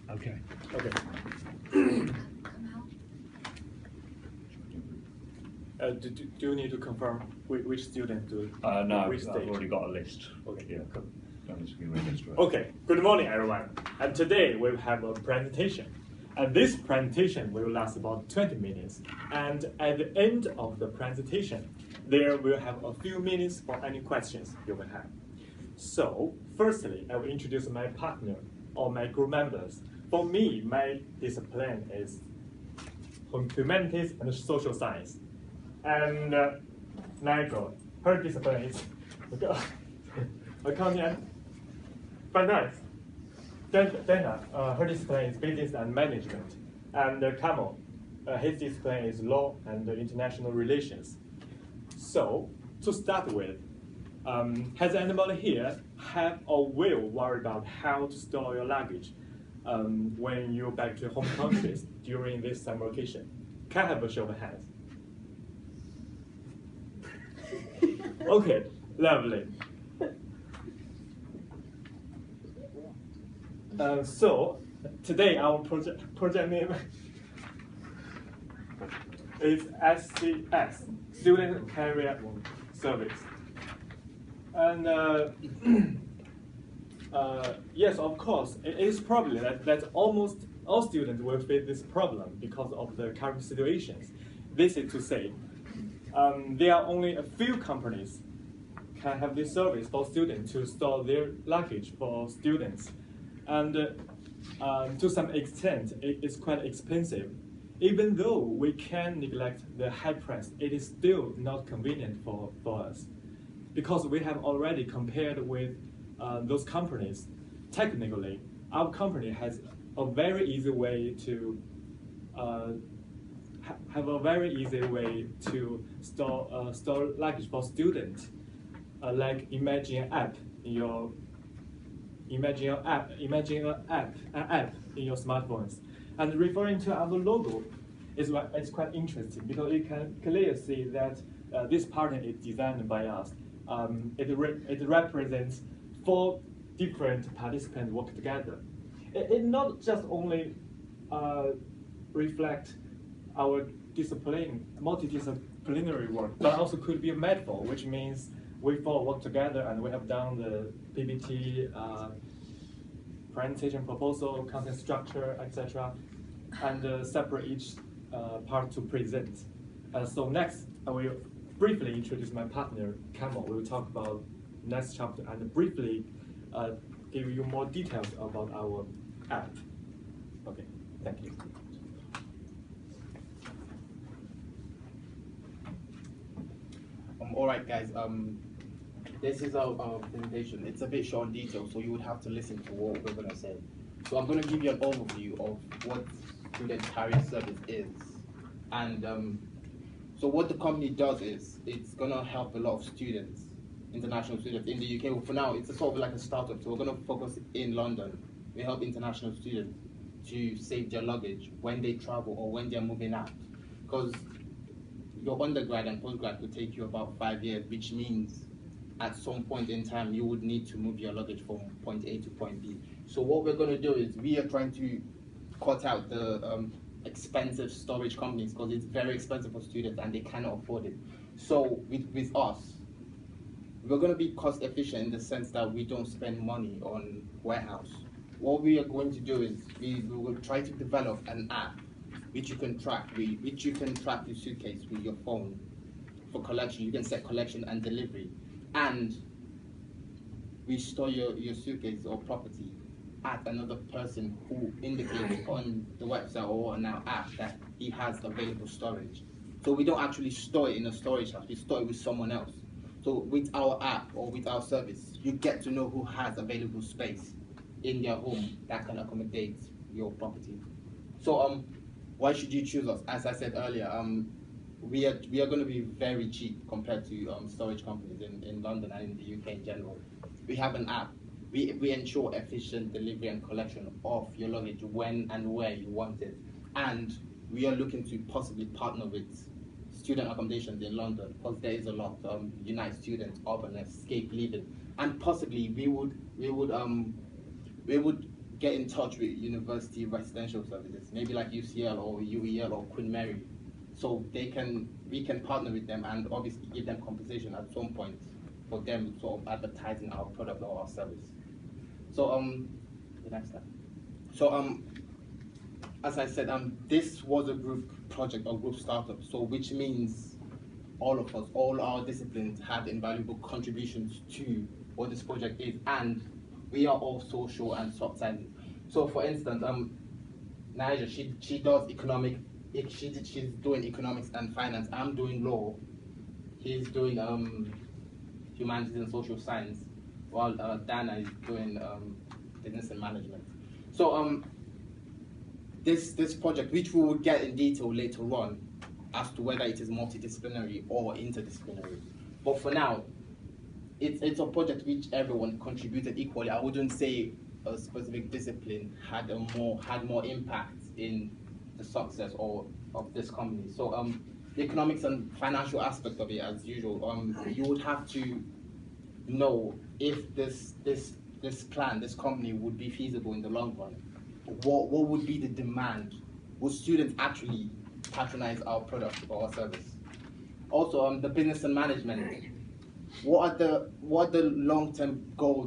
Okay. Do you need to confirm which student to No, which I've stage? already got a list. Okay. Yeah, don't need to give me a list. Right? Okay, good morning everyone. And today we will have a presentation. And this presentation will last about 20 minutes. And at the end of the presentation, there will have a few minutes for any questions you will have. So, firstly, I will introduce my partner or my group members. For me, my discipline is humanities and social science. And Nigel, her discipline is accounting and finance. Dana, her discipline is business and management. And Kamal, his discipline is law and international relations. So, to start with, has anybody here have or will worry about how to store your luggage when you're back to your home countries during this summer vacation? Can I have a show of hands? Okay, lovely. So today our project name is SCS, Student Carrier Service. And yes, of course, it is probably that almost all students will face this problem because of the current situations. This is to say, there are only a few companies can have this service for students to store their luggage for students. And to some extent, it is quite expensive. Even though we can neglect the high price, it is still not convenient for us. Because we have already compared with those companies. Technically, our company has a very easy way to store luggage for students. Like imagine an app in your app in your smartphones. And referring to our logo, it's quite interesting because you can clearly see that this pattern is designed by us. It represents 4 different participants work together. It not just only reflect our multidisciplinary work, but also could be a metaphor, which means we 4 work together and we have done the PPT, presentation proposal, content structure, etc., and separate each part to present. So next, I will briefly introduce my partner, Kamal. We will talk about next chapter and briefly give you more details about our app. Okay, thank you. All right, guys. This is our presentation. It's a bit short on detail, so you would have to listen to what we're going to say. So I'm going to give you an overview of what Student Carrier Service is. And so what the company does is, it's going to help a lot of students, international students in the UK. Well, for now, it's sort of like a startup, so we're going to focus in London. We help international students to save their luggage when they travel or when they're moving out. Because your undergrad and postgrad could take you about 5 years, which means at some point in time, you would need to move your luggage from point A to point B. So what we're going to do is we are trying to cut out the expensive storage companies because it's very expensive for students and they cannot afford it. So with us, we're going to be cost efficient in the sense that we don't spend money on warehouse. What we are going to do is we will try to develop an app which you can track, which you can track your suitcase with your phone for collection. You can set collection and delivery. And we store your suitcase or property at another person who indicates on the website or on our app that he has available storage. So we don't actually store it in a storage house, we store it with someone else. So with our app or with our service, you get to know who has available space in their home that can accommodate your property. So why should you choose us? As I said earlier, we are going to be very cheap compared to storage companies in London and in the UK in general. We have an app. We ensure efficient delivery and collection of your luggage when and where you want it. And we are looking to possibly partner with student accommodations in London, because there is a lot unite students, urban, escape living, and possibly we would get in touch with university residential services, maybe like UCL or UEL or Queen Mary, so we can partner with them and obviously give them compensation at some point for them sort of advertising our product or our service. So the next step. So as I said, this was a group project or group startup, so which means all of us, all our disciplines had invaluable contributions to what this project is, and we are all social and soft-sided. So for instance, Naija, she does she's doing economics and finance. I'm doing law. He's doing humanities and social science, while Dana is doing business and management. So this project, which we will get in detail later on, as to whether it is multidisciplinary or interdisciplinary. But for now, it's a project which everyone contributed equally. I wouldn't say a specific discipline had more impact in the success of this company. So the economics and financial aspect of it, as usual, you would have to know if this plan, this company would be feasible in the long run. What would be the demand? Would students actually patronize our product or our service? Also, the business and management. What are the long-term goals